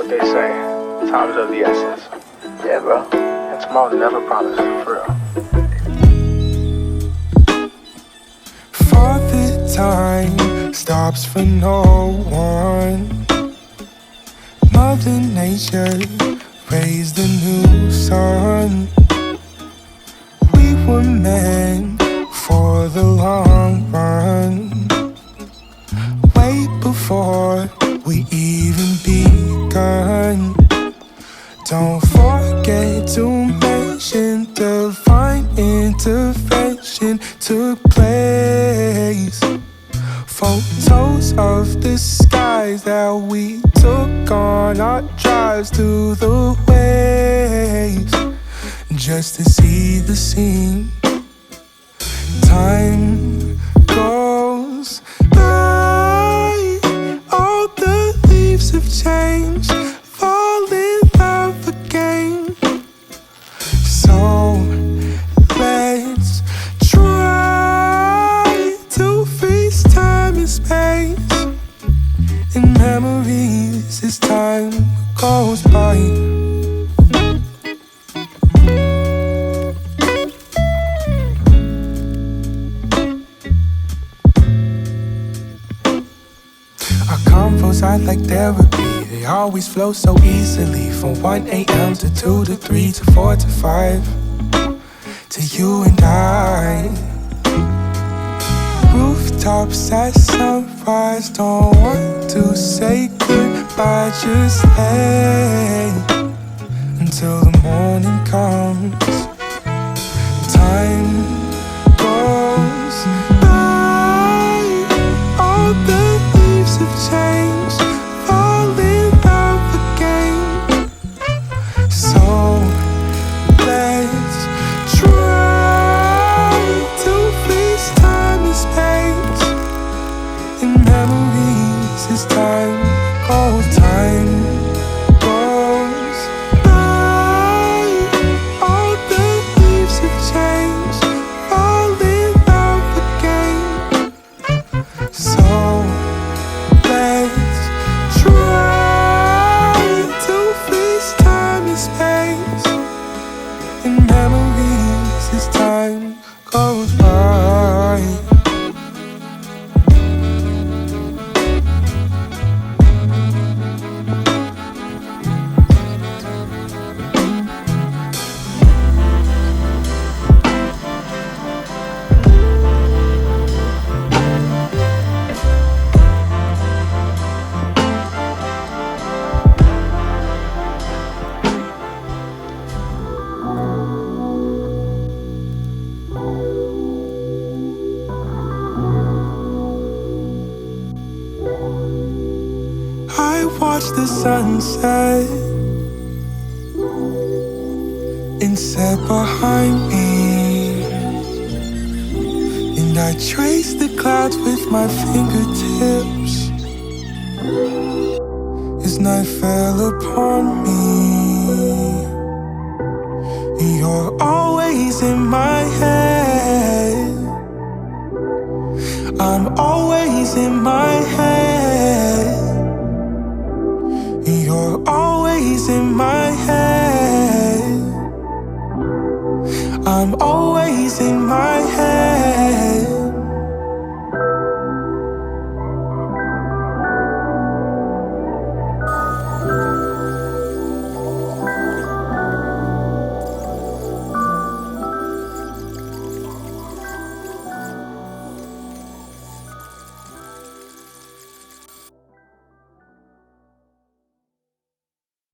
They say time's of the essence. Yeah, bro. And tomorrow never promises, for real. Father time stops for no one. Mother Nature raised a new sun. We were meant for the long run. Way before we even begun. Don't forget to mention divine intervention took place. Photos of the skies that we took on our drives to the waves, just to see the scene. Time goes by, all the leaves have changed, fall in love again. So let's try to freeze time and space in memories as time goes by. I like therapy, they always flow so easily. From 1 a.m. to 2 to 3 to 4 to 5, to you and I. Rooftops at sunrise, don't want to say goodbye, just stay until the morning comes. Time goes by, all the leaves have changed. Watch the sunset and set behind me, and I trace the clouds with my fingertips as night fell upon me. You're always in my head, I'm always in my head. You're always in my head, I'm always in my head.